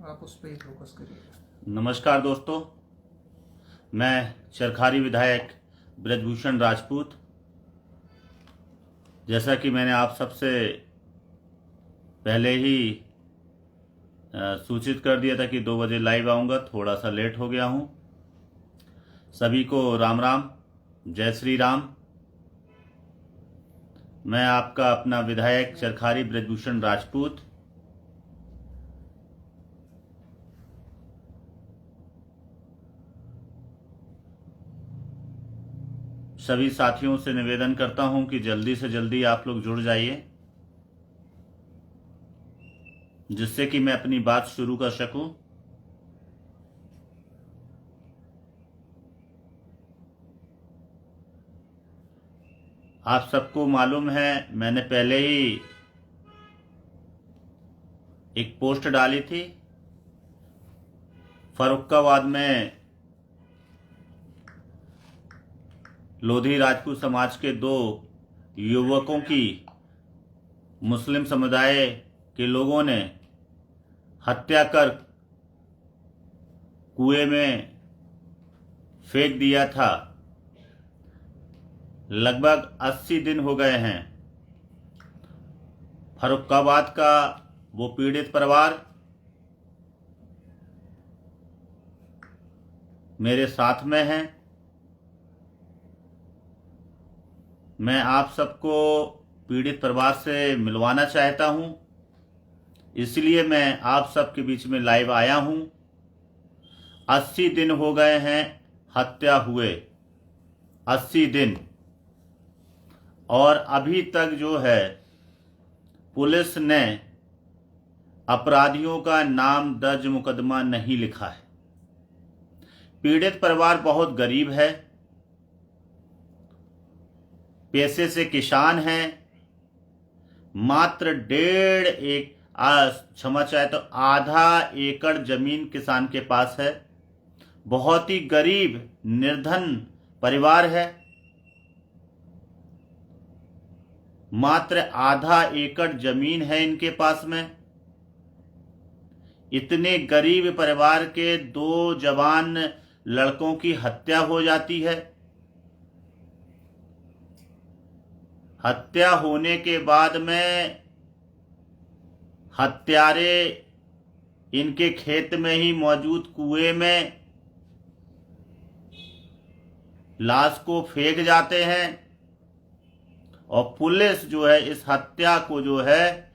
आप उस पर ही फोकस करिए। नमस्कार दोस्तों, मैं चरखारी विधायक ब्रजभूषण राजपूत। जैसा कि मैंने आप सबसे पहले ही सूचित कर दिया था कि 2 बजे लाइव आऊँगा, थोड़ा सा लेट हो गया हूँ। सभी को राम राम, जय श्री राम। मैं आपका अपना विधायक चरखारी ब्रजभूषण राजपूत सभी साथियों से निवेदन करता हूं कि जल्दी से जल्दी आप लोग जुड़ जाइए, जिससे कि मैं अपनी बात शुरू कर सकूं। आप सबको मालूम है, मैंने पहले ही एक पोस्ट डाली थी। फर्रुखाबाद में लोधी राजपूत समाज के 2 युवकों की मुस्लिम समुदाय के लोगों ने हत्या कर कुएं में फेंक दिया था। लगभग 80 दिन हो गए हैं। फर्रुखाबाद का वो पीड़ित परिवार मेरे साथ में है। मैं आप सबको पीड़ित परिवार से मिलवाना चाहता हूं, इसलिए मैं आप सबके बीच में लाइव आया हूं। 80 दिन हो गए हैं हत्या हुए, 80 दिन, और अभी तक जो है पुलिस ने अपराधियों का नाम दर्ज मुकदमा नहीं लिखा है। पीड़ित परिवार बहुत गरीब है, पैसे से किसान है। मात्र 1.5 क्षमा चाहे तो आधा एकड़ जमीन किसान के पास है। बहुत ही गरीब निर्धन परिवार है। मात्र आधा एकड़ जमीन है इनके पास में। इतने गरीब परिवार के 2 जवान लड़कों की हत्या हो जाती है। हत्या होने के बाद में हत्यारे इनके खेत में ही मौजूद कुएं में लाश को फेंक जाते हैं, और पुलिस जो है इस हत्या को जो है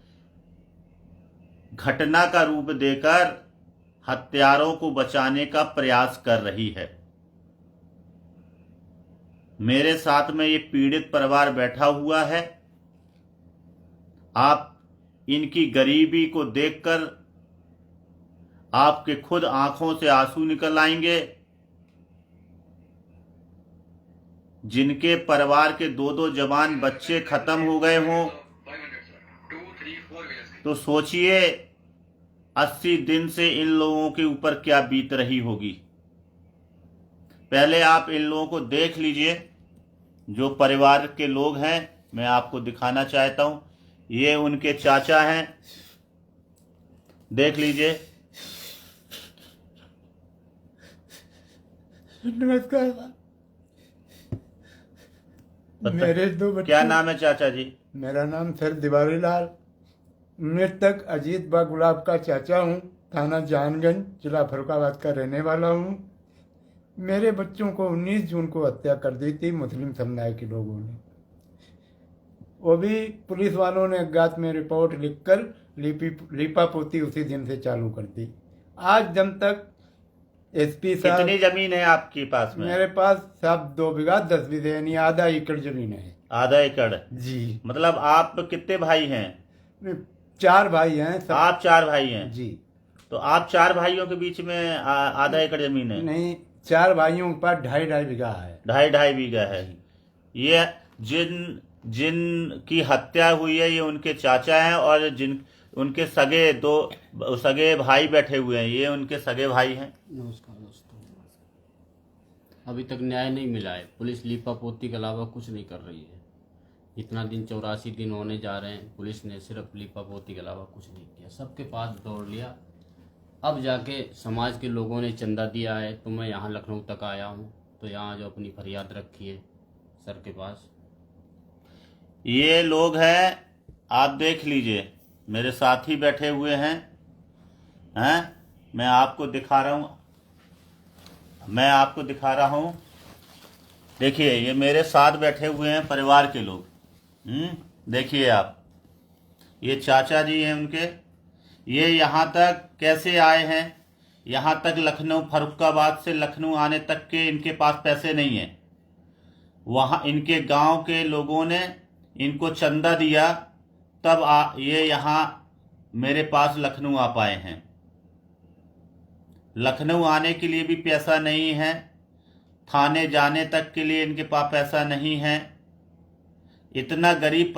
घटना का रूप देकर हत्यारों को बचाने का प्रयास कर रही है। मेरे साथ में ये पीड़ित परिवार बैठा हुआ है। आप इनकी गरीबी को देखकर आपके खुद आंखों से आंसू निकल आएंगे। जिनके परिवार के 2-2 जवान बच्चे खत्म हो गए हों, तो सोचिए 80 दिन से इन लोगों के ऊपर क्या बीत रही होगी। पहले आप इन लोगों को देख लीजिए। जो परिवार के लोग हैं, मैं आपको दिखाना चाहता हूं। ये उनके चाचा हैं, देख लीजिए। नमस्कार। मेरे 2 बच्चे। क्या नाम है चाचा जी? मेरा नाम सर दिवारी लाल, मृतक अजीत बा गुलाब का चाचा हूँ। थाना जानगंज, जिला फर्रुखाबाद का रहने वाला हूँ। मेरे बच्चों को 19 जून को हत्या कर दी थी मुस्लिम समुदाय के लोगों ने। वो भी पुलिस वालों ने अज्ञात में रिपोर्ट लिखकर लीपापोती उसी दिन से चालू कर दी। आज जब तक एसपी साहब। कितनी जमीन है आपके पास में? मेरे पास सब 2 बीघा 10 बीघे यानी आधा एकड़ जमीन है। आधा एकड़ जी। मतलब आप कितने भाई हैं? 4 भाई हैं सब। आप 4 भाई हैं जी। तो आप 4 भाइयों के बीच में आधा एकड़ जमीन है? नहीं, 4 भाइयों के पास 2.5 बीघा है। 2.5 बीघा है। ये जिन की हत्या हुई है ये उनके चाचा हैं, और जिन उनके सगे 2 सगे भाई बैठे हुए हैं, ये उनके सगे भाई हैं। नमस्कार दोस्तों, अभी तक न्याय नहीं मिला है। पुलिस लीपापोती के अलावा कुछ नहीं कर रही है। इतना दिन 84 दिन होने जा रहे हैं, पुलिस ने सिर्फ लीपापोती के अलावा कुछ नहीं किया। सबके पास दौड़ लिया। अब जाके समाज के लोगों ने चंदा दिया है तो मैं यहाँ लखनऊ तक आया हूँ, तो यहाँ जो अपनी फरियाद रखी है सर के पास। ये लोग हैं, आप देख लीजिए, मेरे साथी बैठे हुए हैं मैं आपको दिखा रहा हूँ, देखिए ये मेरे साथ बैठे हुए हैं परिवार के लोग। देखिए आप, ये चाचा जी हैं उनके, ये यहाँ तक कैसे आए हैं, यहाँ तक लखनऊ, फर्रुखाबाद से लखनऊ आने तक के इनके पास पैसे नहीं हैं। वहाँ इनके गांव के लोगों ने इनको चंदा दिया, तब ये यहाँ मेरे पास लखनऊ आ पाए हैं। लखनऊ आने के लिए भी पैसा नहीं है, थाने जाने तक के लिए इनके पास पैसा नहीं है। इतने गरीब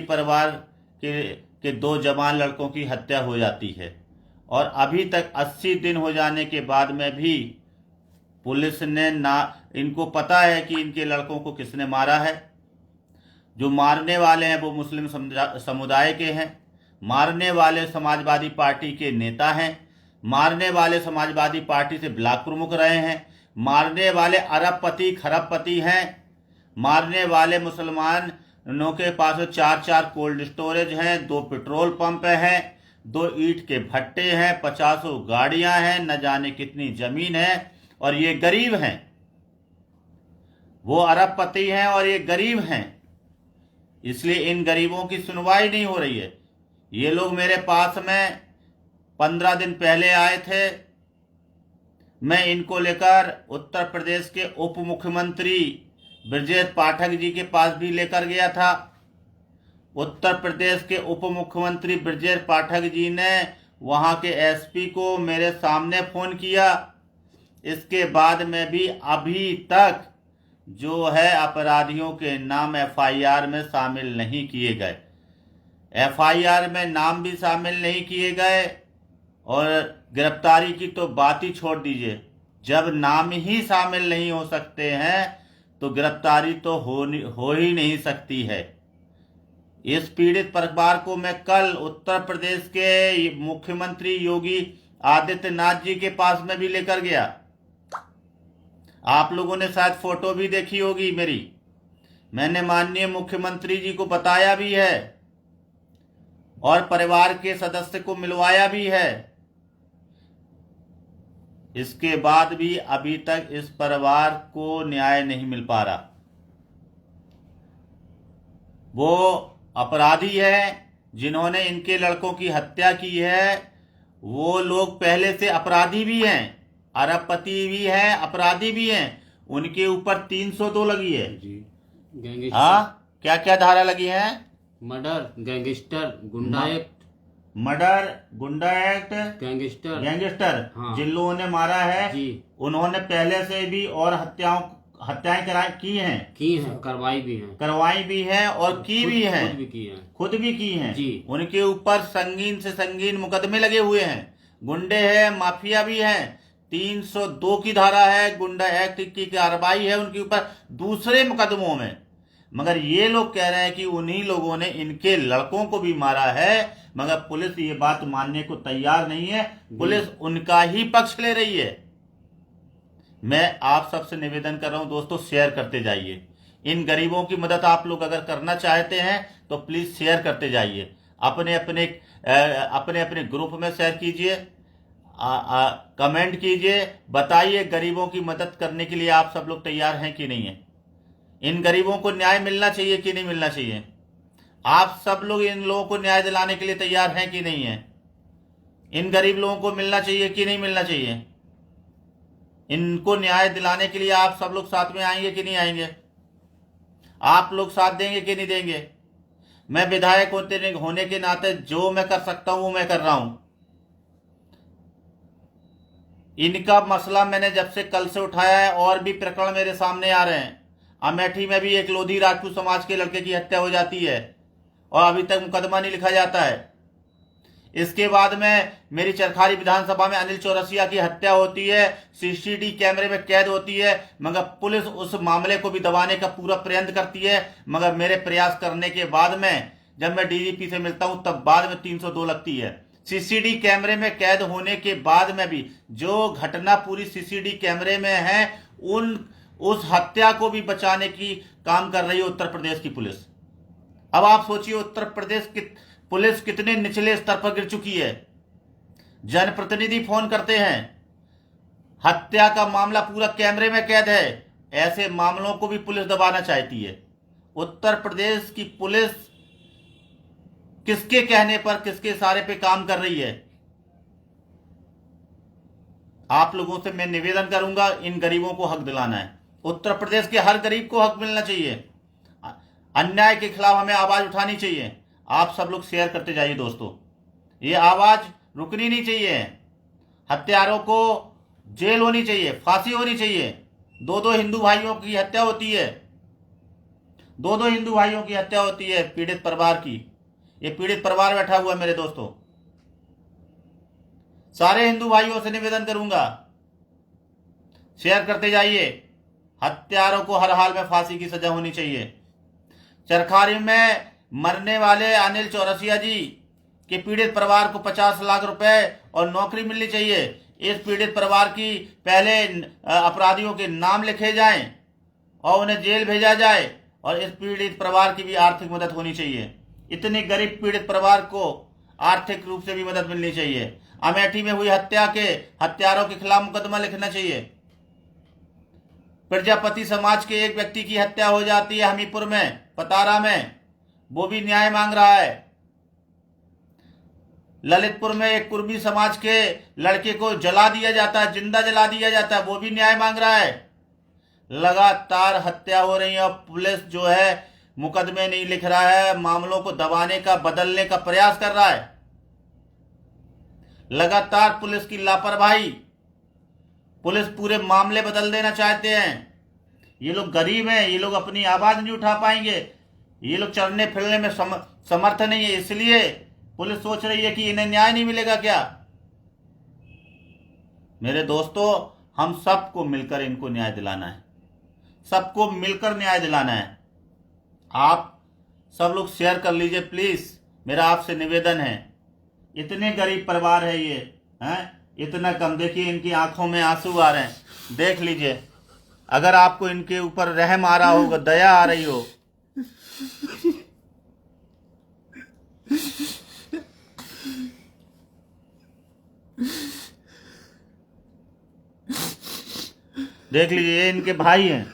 परिवार के 2 जवान लड़कों की हत्या हो जाती है, और अभी तक 80 दिन हो जाने के बाद में भी पुलिस ने इनको पता है कि इनके लड़कों को किसने मारा है। जो मारने वाले हैं वो मुस्लिम समुदाय के हैं, मारने वाले समाजवादी पार्टी के नेता हैं, मारने वाले समाजवादी पार्टी से ब्लॉक प्रमुख रहे हैं, मारने वाले अरबपति खरबपति हैं, मारने वाले मुसलमानों के पास 4 कोल्ड स्टोरेज हैं, 2 पेट्रोल पंप हैं, 2 ईंट के भट्टे हैं, 50 गाड़ियां हैं, न जाने कितनी जमीन है, और ये गरीब हैं। वो अरबपति हैं और ये गरीब हैं, इसलिए इन गरीबों की सुनवाई नहीं हो रही है। ये लोग मेरे पास में 15 दिन पहले आए थे। मैं इनको लेकर उत्तर प्रदेश के उप मुख्यमंत्री ब्रजेश पाठक जी के पास भी लेकर गया था। उत्तर प्रदेश के उप मुख्यमंत्री ब्रजेश पाठक जी ने वहां के एसपी को मेरे सामने फोन किया। इसके बाद में भी अभी तक जो है अपराधियों के नाम एफआईआर में शामिल नहीं किए गए। एफआईआर में नाम भी शामिल नहीं किए गए, और गिरफ्तारी की तो बात ही छोड़ दीजिए। जब नाम ही शामिल नहीं हो सकते हैं तो गिरफ्तारी तो हो ही नहीं सकती है। इस पीड़ित परिवार को मैं कल उत्तर प्रदेश के मुख्यमंत्री योगी आदित्यनाथ जी के पास में भी लेकर गया। आप लोगों ने शायद फोटो भी देखी होगी मेरी। मैंने माननीय मुख्यमंत्री जी को बताया भी है और परिवार के सदस्य को मिलवाया भी है। इसके बाद भी अभी तक इस परिवार को न्याय नहीं मिल पा रहा। वो अपराधी है जिन्होंने इनके लड़कों की हत्या की है, वो लोग पहले से अपराधी भी हैं, अरबपति भी हैं, अपराधी भी हैं। उनके ऊपर 302 लगी है जी। हाँ, क्या क्या धारा लगी है? मर्डर, गैंगस्टर, गुंडा एक्ट, मर्डर, गुंडा एक्ट, गैंगस्टर। हाँ। जिन लोगों ने मारा है जी, उन्होंने पहले से भी और हत्याएं की हैं, करवाई भी हैं और की भी हैं, खुद भी की हैं जी। उनके ऊपर संगीन से संगीन मुकदमे लगे हुए हैं। गुंडे हैं, माफिया भी हैं। 302 की धारा है, गुंडा एक्ट की कार्रवाई है उनके ऊपर दूसरे मुकदमों में। मगर ये लोग कह रहे हैं कि उन्हीं लोगों ने इनके लड़कों को भी मारा है, मगर पुलिस ये बात मानने को तैयार नहीं है। पुलिस उनका ही पक्ष ले रही है। मैं आप सबसे निवेदन कर रहा हूं दोस्तों, शेयर करते जाइए। इन गरीबों की मदद आप लोग अगर करना चाहते हैं तो प्लीज शेयर करते जाइए। अपने अपने ग्रुप में शेयर कीजिए, कमेंट कीजिए, बताइए गरीबों की मदद करने के लिए आप सब लोग तैयार हैं कि नहीं है। इन गरीबों को न्याय मिलना चाहिए कि नहीं मिलना चाहिए? आप सब लोग इन लोगों को न्याय दिलाने के लिए तैयार हैं कि नहीं है? इन गरीब लोगों को मिलना चाहिए कि नहीं मिलना चाहिए? इनको न्याय दिलाने के लिए आप सब लोग साथ में आएंगे कि नहीं आएंगे? आप लोग साथ देंगे कि नहीं देंगे? मैं विधायक होने के नाते जो मैं कर सकता हूं वो मैं कर रहा हूं। इनका मसला मैंने जब से कल से उठाया है, और भी प्रकरण मेरे सामने आ रहे हैं। अमेठी में भी एक लोधी राजपूत समाज के लड़के की हत्या हो जाती है और अभी तक मुकदमा नहीं लिखा जाता है। इसके बाद में मेरी चरखारी विधानसभा में अनिल चौरसिया की हत्या होती है, सीसीटीवी कैमरे में कैद होती है, मगर पुलिस उस मामले को भी दबाने का पूरा प्रयत्न करती है। मगर मेरे प्रयास करने के बाद में जब मैं डीजीपी से मिलता हूं तब बाद में 302 लगती है। सीसीडी कैमरे में कैद होने के बाद में भी जो घटना पूरी सीसीडी कैमरे में है, उस हत्या को भी बचाने की काम कर रही है उत्तर प्रदेश की पुलिस। अब आप सोचिए उत्तर प्रदेश की पुलिस कितने निचले स्तर पर गिर चुकी है। जनप्रतिनिधि फोन करते हैं, हत्या का मामला पूरा कैमरे में कैद है, ऐसे मामलों को भी पुलिस दबाना चाहती है। उत्तर प्रदेश की पुलिस किसके कहने पर, किसके इशारे पे काम कर रही है? आप लोगों से मैं निवेदन करूंगा, इन गरीबों को हक दिलाना है। उत्तर प्रदेश के हर गरीब को हक मिलना चाहिए। अन्याय के खिलाफ हमें आवाज उठानी चाहिए। आप सब लोग शेयर करते जाइए दोस्तों, ये आवाज रुकनी नहीं चाहिए। हत्यारों को जेल होनी चाहिए, फांसी होनी चाहिए। दो हिंदू भाइयों की हत्या होती है, दो हिंदू भाइयों की हत्या होती है पीड़ित परिवार की। ये पीड़ित परिवार बैठा हुआ है मेरे दोस्तों। सारे हिंदू भाइयों से निवेदन करूंगा, शेयर करते जाइए। हत्यारों को हर हाल में फांसी की सजा होनी चाहिए। चरखारी में मरने वाले अनिल चौरसिया जी के पीड़ित परिवार को 50 लाख रुपए और नौकरी मिलनी चाहिए। इस पीड़ित परिवार की पहले अपराधियों के नाम लिखे जाएं और उन्हें जेल भेजा जाए, और इस पीड़ित परिवार की भी आर्थिक मदद होनी चाहिए। इतने गरीब पीड़ित परिवार को आर्थिक रूप से भी मदद मिलनी चाहिए। अमेठी में हुई हत्या के हत्यारों के खिलाफ मुकदमा लिखना चाहिए। प्रजापति समाज के एक व्यक्ति की हत्या हो जाती है हमीरपुर में, पतारा में, वो भी न्याय मांग रहा है। ललितपुर में एक कुर्मी समाज के लड़के को जला दिया जाता है, जिंदा जला दिया जाता है, वो भी न्याय मांग रहा है। लगातार हत्या हो रही है और पुलिस जो है मुकदमे नहीं लिख रहा है, मामलों को दबाने का, बदलने का प्रयास कर रहा है। लगातार पुलिस की लापरवाही, पुलिस पूरे मामले बदल देना चाहते हैं। ये लोग गरीब हैं, ये लोग अपनी आवाज नहीं उठा पाएंगे, ये लोग चलने फिरने में समर्थ नहीं है, इसलिए पुलिस सोच रही है कि इन्हें न्याय नहीं मिलेगा क्या। मेरे दोस्तों, हम सबको मिलकर इनको न्याय दिलाना है, सबको मिलकर न्याय दिलाना है। आप सब लोग शेयर कर लीजिए प्लीज, मेरा आपसे निवेदन है। इतने गरीब परिवार है ये, हैं, इतना कम। देखिए इनकी आंखों में आंसू आ रहे हैं, देख लीजिए। अगर आपको इनके ऊपर रहम आ रहा होगा, दया आ रही हो, देख लीजिए, ये इनके भाई हैं।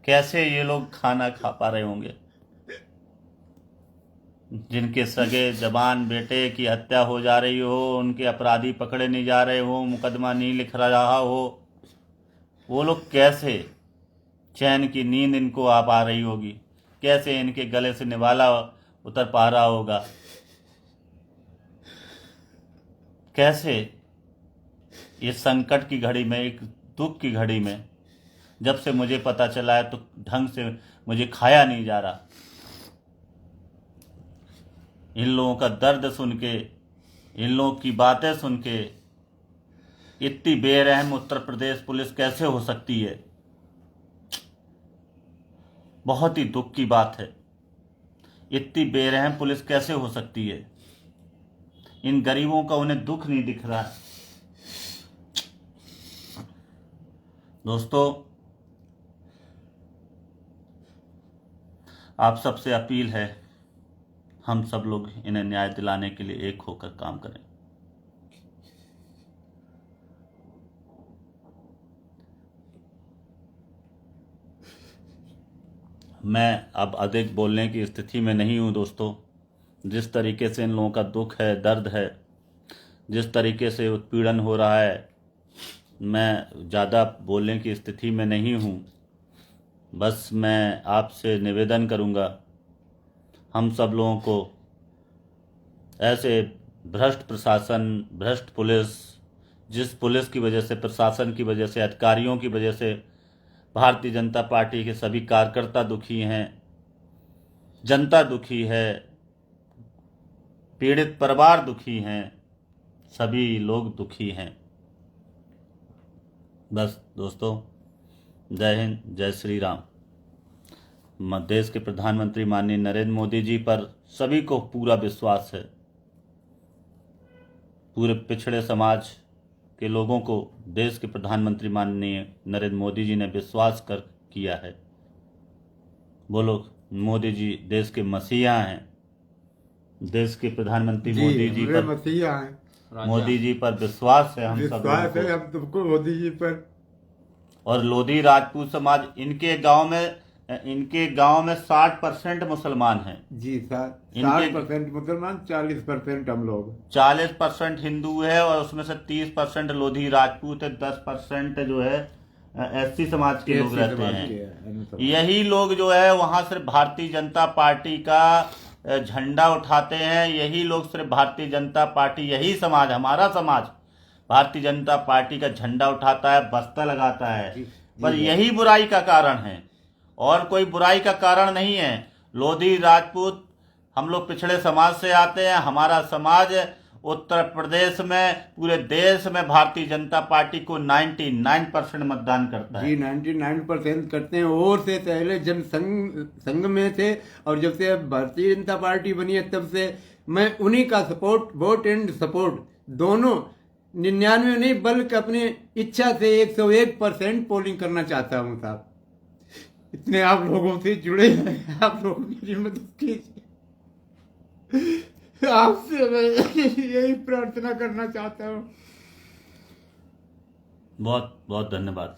कैसे ये लोग खाना खा पा रहे होंगे, जिनके सगे जवान बेटे की हत्या हो जा रही हो, उनके अपराधी पकड़े नहीं जा रहे हो, मुकदमा नहीं लिख रहा हो, वो लोग कैसे चैन की नींद इनको आ पा रही होगी, कैसे इनके गले से निवाला उतर पा रहा होगा, कैसे ये संकट की घड़ी में, एक दुख की घड़ी में, जब से मुझे पता चला है तो ढंग से मुझे खाया नहीं जा रहा। इन लोगों का दर्द सुन के, इन लोगों की बातें सुन के, इतनी बेरहम उत्तर प्रदेश पुलिस कैसे हो सकती है? बहुत ही दुख की बात है। इतनी बेरहम पुलिस कैसे हो सकती है? इन गरीबों का उन्हें दुख नहीं दिख रहा है। दोस्तों, आप सबसे अपील है, हम सब लोग इन्हें न्याय दिलाने के लिए एक होकर काम करें। मैं अब अधिक बोलने की स्थिति में नहीं हूं दोस्तों। जिस तरीके से इन लोगों का दुख है, दर्द है, जिस तरीके से उत्पीड़न हो रहा है, मैं ज़्यादा बोलने की स्थिति में नहीं हूं। बस मैं आपसे निवेदन करूंगा, हम सब लोगों को ऐसे भ्रष्ट प्रशासन, भ्रष्ट पुलिस, जिस पुलिस की वजह से, प्रशासन की वजह से, अधिकारियों की वजह से भारतीय जनता पार्टी के सभी कार्यकर्ता दुखी हैं, जनता दुखी है, पीड़ित परिवार दुखी हैं, सभी लोग दुखी हैं। बस दोस्तों, जय हिंद, जय श्री राम। देश के प्रधानमंत्री माननीय नरेंद्र मोदी जी पर सभी को पूरा विश्वास है। पूरे पिछड़े समाज के लोगों को देश के प्रधानमंत्री माननीय नरेंद्र मोदी जी ने विश्वास कर किया है। बोलो, मोदी जी देश के मसीहा हैं। देश के प्रधानमंत्री मोदी जी पर मसीहा हैं। मोदी जी पर विश्वास है हम सब विश्वास है लोगों हम सबको मोदी जी पर। को। और लोधी राजपूत समाज, इनके गांव में 60% मुसलमान हैं। जी सर, इनके- 60% मुसलमान, 40% हम लोग। 40% हिंदू है और उसमें से 30% लोधी राजपूत है, 10% जो है एससी समाज के लोग रहते हैं। यही लोग जो है वहां सिर्फ भारतीय जनता पार्टी का झंडा उठाते हैं। यही लोग सिर्फ भारतीय जनता पार्टी, यही समाज, हमारा समाज भारतीय जनता पार्टी का झंडा उठाता है, बस्ता लगाता है। पर यही बुराई का कारण है और कोई बुराई का कारण नहीं है। लोधी राजपूत हम लोग पिछड़े समाज से आते हैं। हमारा समाज उत्तर प्रदेश में, पूरे देश में भारतीय जनता पार्टी को 99% मतदान करता है। जी 99% करते हैं। और से पहले जब संघ में थे और जब से अब भारतीय जनता पार्टी बनी है तब से मैं उन्हीं का सपोर्ट, वोट एंड सपोर्ट दोनों 99 नहीं बल्कि अपनी इच्छा से 101% पोलिंग करना चाहता हूँ साहब। इतने आप लोगों से जुड़े हैं, आप लोग मेरी मदद कीजिए। आपसे मैं यही प्रार्थना करना चाहता हूँ। बहुत बहुत धन्यवाद।